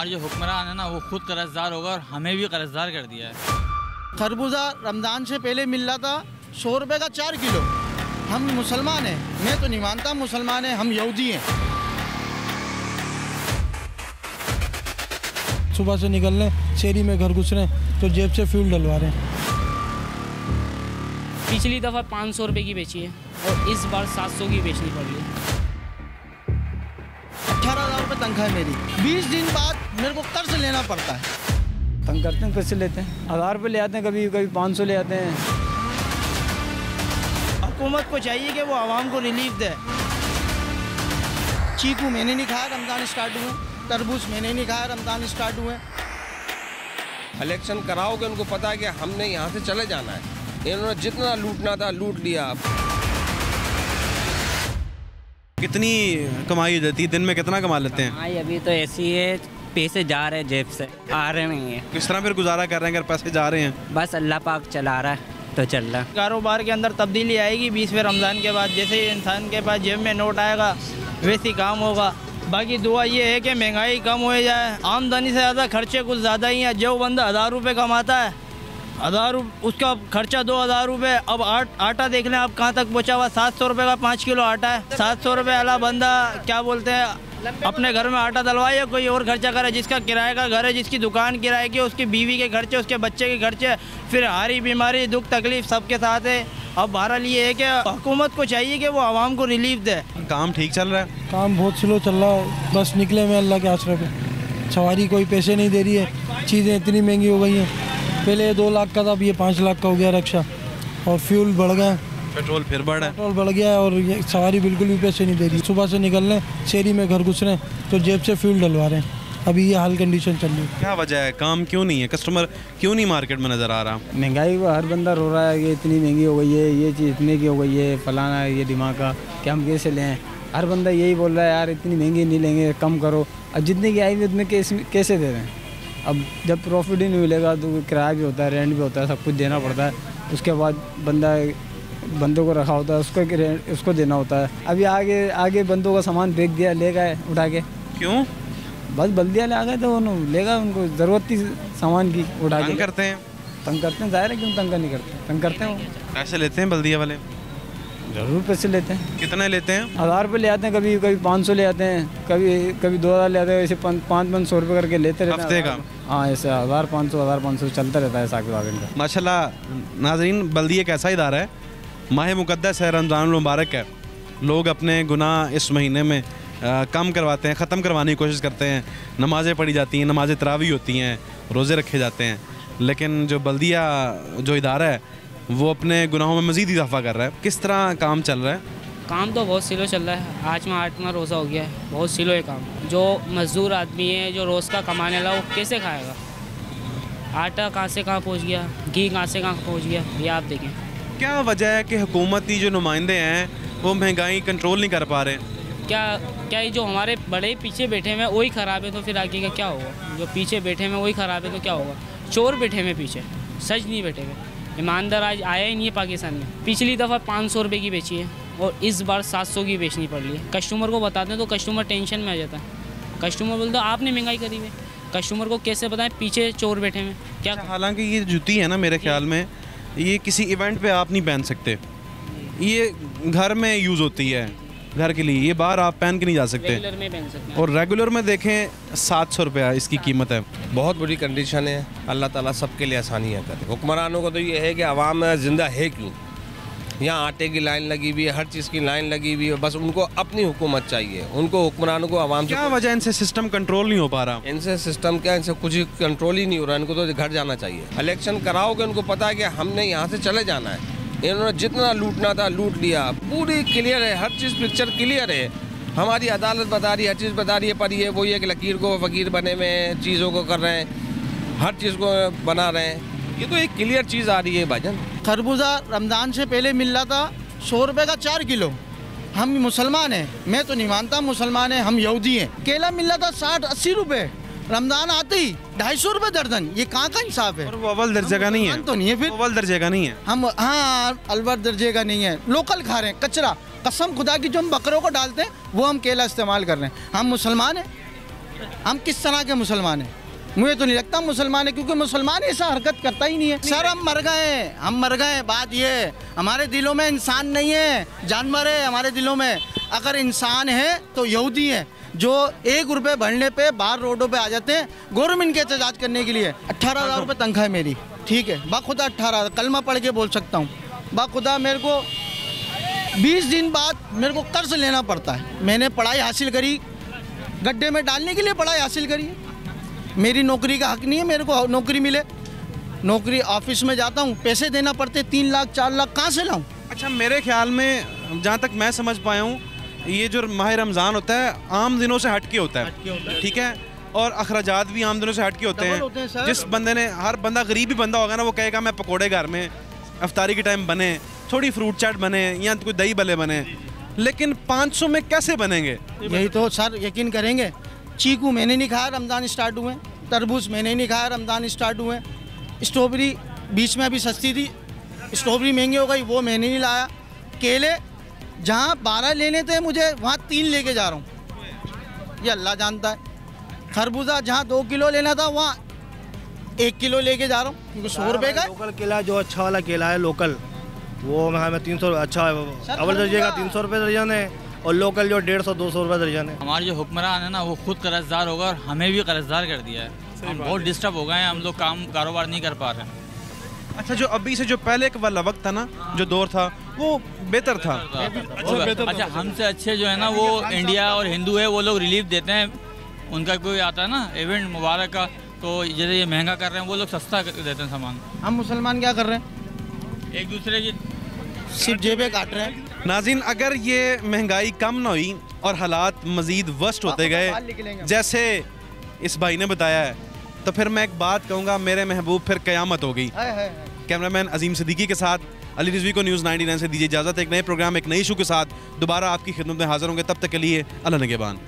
हमारे जो हुक्मरान है ना वो खुद कर्जदार होगा और हमें भी कर्जदार कर दिया है। खरबूजा रमज़ान से पहले मिल रहा था 100 रुपये का 4 किलो। हम मुसलमान हैं, मैं तो नहीं मानता मुसलमान हैं, हम यहूदी हैं। सुबह से निकल रहे शहरी में घर घुस रहे हैं तो जेब से फ्यूल डलवा रहे हैं। पिछली दफ़ा 500 रुपये की बेची है और इस बार 700 की बेचनी पड़ी है। 18,000 रुपये तनख्वाह है मेरी। 20 दिन बाद मेरे को कर्ज लेना पड़ता है। तंग करते हैं, पैसे लेते हैं, 1000 रुपये ले आते हैं, कभी कभी 500 ले आते हैं। हुकूमत को चाहिए कि वो आवाम को रिलीफ दे। चीकू मैंने नहीं खाया, रमज़ान स्टार्ट हुए। तरबूज मैंने नहीं खाया, रमज़ान स्टार्ट हुए। इलेक्शन कराओगे, उनको पता है कि हमने यहाँ से चले जाना है। इन्होंने जितना लूटना था लूट लिया। कितनी कमाई हो जाती है दिन में, कितना कमा लेते हैं? कमाई अभी तो ऐसी है, पैसे जा रहे हैं जेब से, आ रहे नहीं है। किस तरह फिर गुजारा कर रहे हैं अगर पैसे जा रहे हैं? बस अल्लाह पाक चला रहा है तो चल रहा है। कारोबार के अंदर तब्दीली आएगी 20वें रमज़ान के बाद। जैसे ही इंसान के पास जेब में नोट आएगा वैसे ही काम होगा। बाकी दुआ ये है कि महंगाई कम हो जाए। आमदनी से ज़्यादा खर्चे कुछ ज़्यादा ही हैं। जो बंदा 1000 रुपये कमाता है, 1000 उसका खर्चा 2000 रुपये। अब आटा देख लें आप कहाँ तक पहुँचा हुआ। 700 रुपये का 5 किलो आटा है। 700 रुपये वाला बंदा क्या बोलते हैं अपने घर में आटा डलवाए या कोई और खर्चा करे। जिसका किराए का घर है, जिसकी दुकान किराए की, उसकी बीवी के खर्चे, उसके बच्चे के खर्चे, फिर हारी बीमारी दुख तकलीफ सबके साथ है। अब बहरहाल ये है कि हुकूमत को चाहिए कि वो आवाम को रिलीफ दे। काम ठीक चल रहा है? काम बहुत स्लो चल रहा है, बस निकले में अल्लाह के आसरे पे। सवारी कोई पैसे नहीं दे रही है, चीज़ें इतनी महंगी हो गई हैं। पहले 2 लाख का था, अब ये 5 लाख का हो गया रक्षा। और फ्यूल बढ़ गया, पेट्रोल फिर बढ़ा है। पेट्रोल बढ़ गया है और ये सवारी बिल्कुल भी पैसे नहीं दे रही। सुबह से निकल रहे शहरी में घर घुस रहे हैं तो जेब से फ्यूल डलवा रहे हैं। अभी ये हाल कंडीशन चल रही है। क्या वजह है, काम क्यों नहीं है, कस्टमर क्यों नहीं मार्केट में नज़र आ रहा? महंगाई को हर बंदा रो रहा है, ये इतनी महंगी हो गई है, ये चीज़ इतने की हो गई है, फलाना है, ये दिमाग का कि हम कैसे लें। हर बंदा यही बोल रहा है यार इतनी महंगी नहीं लेंगे, कम करो। अब जितने की आई हुई उतने कैसे दे रहे हैं। अब जब प्रॉफिट ही नहीं मिलेगा तो किराया भी होता है, रेंट भी होता है, सब कुछ देना पड़ता है। उसके बाद बंदों को रखा होता है, उसको देना होता है। अभी आगे बंदों का सामान फेंक दिया, ले गए उठा के। क्यों? बस बल्दिया ले आ गए तो लेगा, उनको ज़रूरत थी सामान की, उठा के। तंग करते हैं? तंग करते हैं, ज़ाहिर है क्यों तंग नहीं करते, तंग करते हैं। पैसे लेते हैं बल्दिया वाले? ज़रूर पैसे लेते हैं। कितने लेते हैं? 1000 रुपये ले आते हैं, कभी 500 ले आते हैं, कभी 2000 ले आते हैं। ऐसे 500 रुपये करके लेते रहते हैं हफ्ते का। हाँ, ऐसे 1500 चलता रहता है साकिब आगे का। माशाल्लाह नाज़रीन, बल्दिया एक ऐसा इदारा है, माह मुक़द्दस है, रमज़ान मुबारक है। लोग अपने गुनाह इस महीने में कम करवाते हैं, ख़त्म करवाने की कोशिश करते हैं। नमाज़ें पढ़ी जाती हैं, नमाज़ तरावी होती हैं, रोज़े रखे जाते हैं। लेकिन जो बल्दिया जो इदारा है वो अपने गुनाहों में मज़ीद इजाफा कर रहा है। किस तरह काम चल रहा है? काम तो बहुत स्लो चल रहा है। आज में 8वां रोज़ा हो गया है, बहुत स्लो है काम। जो मज़दूर आदमी है, जो रोज़ का कमाने वाला, वो कैसे खाएगा? आटा कहाँ से कहाँ पहुँच गया, घी कहाँ से कहाँ पहुँच गया, ये आप देखें। क्या वजह है कि हुकूमती जो नुमाइंदे हैं वो महंगाई कंट्रोल नहीं कर पा रहे? क्या ये जो हमारे बड़े पीछे बैठे हुए वही ख़राब है तो फिर आगे का क्या होगा? जो पीछे बैठे हुए वही ख़राब है तो क्या होगा? चोर बैठे हुए पीछे, सच नहीं बैठे हुए। ईमानदार आज आया ही नहीं है पाकिस्तान में। पिछली दफ़ा 500 रुपये की बेची है और इस बार 700 की बेचनी पड़ रही है। कस्टमर को बताते हैं तो कस्टमर टेंशन में आ जाता है। कस्टमर बोलते हैं आपने महंगाई करी है। कस्टमर को कैसे बताएं पीछे चोर बैठे हुए क्या? हालांकि ये जूती है ना, मेरे ख्याल में ये किसी इवेंट पे आप नहीं पहन सकते। ये घर में यूज़ होती है, घर के लिए। ये बाहर आप पहन के नहीं जा सकते। रेगुलर में पहन सकते हैं। और रेगुलर में देखें 700 रुपया इसकी कीमत है। बहुत बुरी कंडीशन है। अल्लाह ताला सबके लिए आसानियाँ करे। हुक्मरानों को तो ये है कि अवाम ज़िंदा है क्यों। यहाँ आटे की लाइन लगी हुई है, हर चीज़ की लाइन लगी हुई है। बस उनको अपनी हुकूमत चाहिए, उनको हुक्मरानों को आवाम से। क्या वजह इनसे सिस्टम कंट्रोल नहीं हो पा रहा? इनसे सिस्टम क्या, इनसे कुछ कंट्रोल ही नहीं हो रहा। इनको तो घर जाना चाहिए। इलेक्शन कराओगे, उनको पता है कि हमने यहाँ से चले जाना है। इन्होंने जितना लूटना था लूट लिया। पूरी क्लियर है, हर चीज़ पिक्चर क्लियर है। हमारी अदालत बता रही है, हर चीज़ बता रही है, पर ये वो ये कि लकीर को फ़कीर बने में चीज़ों को कर रहे हैं, हर चीज़ को बना रहे हैं। ये तो एक क्लियर चीज़ आ रही है भाईजान। खरबूजा रमज़ान से पहले मिल रहा था 100 रुपये का 4 किलो। हम मुसलमान हैं, मैं तो नहीं मानता मुसलमान हैं, हम यहूदी हैं। केला मिल रहा था 60-80 रुपये। रमज़ान आते ही 250 रुपये दर्जन। ये कहाँ का इंसाफ है? और वो अव्वल दर्जे का नहीं है। तो नहीं है फिर अव्वल दर्जे का नहीं है। हम हाँ अव्वल दर्जे का नहीं है। लोकल खा रहे हैं, कचरा। कसम खुदा की जो हम बकरों को डालते हैं वो हम केला इस्तेमाल कर रहे हैं। हम मुसलमान हैं। हम किस तरह के मुसलमान हैं? मुझे तो नहीं लगता मुसलमान है, क्योंकि मुसलमान ऐसा हरकत करता ही नहीं है। सर हम मर गए। बात ये है, हमारे दिलों में इंसान नहीं है, जानवर है हमारे दिलों में। अगर इंसान है तो यहूदी है, जो 1 रुपये भरने पे बाहर रोडों पे आ जाते हैं गवर्नमेंट के एहतजाज करने के लिए। 18,000 रुपये तनख्वाह है मेरी, ठीक है, बाखुदा 18,000, कलमा पढ़ के बोल सकता हूँ। बाखुदा मेरे को 20 दिन बाद मेरे को कर्ज लेना पड़ता है। मैंने पढ़ाई हासिल करी, गड्ढे में डालने के लिए पढ़ाई हासिल करी है। मेरी नौकरी का हक नहीं है मेरे को नौकरी मिले। नौकरी ऑफिस में जाता हूँ, पैसे देना पड़ते, 3 लाख 4 लाख कहाँ से लाऊं? अच्छा, मेरे ख्याल में जहाँ तक मैं समझ पाया हूँ, ये जो माह रमज़ान होता है आम दिनों से हट के होता है, ठीक है, और अखराजात भी आम दिनों से हट के होते हैं। जिस बंदे ने, हर बंदा गरीब भी बंदा होगा ना, वो कहेगा मैं पकोड़े घर में अफ्तारी के टाइम बने, थोड़ी फ्रूट चाट बने या कोई दही भल्ले बने, लेकिन 500 में कैसे बनेंगे? यही तो सर यकीन करेंगे, चीकू मैंने नहीं खाया, रमज़ान स्टार्ट हुए। तरबूज मैंने नहीं खाया, रमज़ान स्टार्ट हुए। स्ट्रॉबेरी बीच में अभी सस्ती थी, स्ट्रॉबेरी महंगी हो गई, वो मैंने नहीं लाया। केले जहाँ 12 लेने थे मुझे, वहाँ 3 लेके जा रहा हूँ, ये अल्लाह जानता है। खरबूजा जहाँ 2 किलो लेना था, वहाँ 1 किलो लेके जा रहा हूँ, क्योंकि 100 रुपये का। लोकल केला जो अच्छा वाला केला है लोकल, वो हमें 300 अच्छा है, अव्वल दर्जे का 300 रुपये दर्जन है, और लोकल जो 150-200 रुपये दर्जन है। हमारे जो हुक्मरान है ना, वो खुद कर्जदार होगा और हमें भी कर्जदार कर दिया है। हम बहुत डिस्टर्ब हो गए हैं, हम लोग काम कारोबार नहीं कर पा रहे हैं। अच्छा, जो अभी से जो पहले एक वाला वक्त था ना, जो दौर था, वो बेहतर था। अच्छा, हमसे अच्छे जो है ना, वो इंडिया और हिंदू है, वो लोग रिलीफ देते हैं। उनका कोई आता है ना इवेंट मुबारक का, तो जैसे ये महंगा कर रहे हैं, वो लोग सस्ता देते हैं सामान। हम मुसलमान क्या कर रहे हैं? एक दूसरे की सिर्फ जेबें काट रहे हैं। नाज़रीन, अगर ये महंगाई कम ना हुई और हालात मज़ीद वर्स्ट होते गए जैसे इस भाई ने बताया है, तो फिर मैं एक बात कहूँगा, मेरे महबूब, फिर क़यामत हो गई। कैमरामैन अजीम सिद्दीकी के साथ अली रिजवी को न्यूज़ 99 से दीजिए इजाज़त। एक नए प्रोग्राम, एक नई इशू के साथ दोबारा आपकी खिदमत में हाजिर होंगे। तब तक के लिए अल्लाह निगहबान।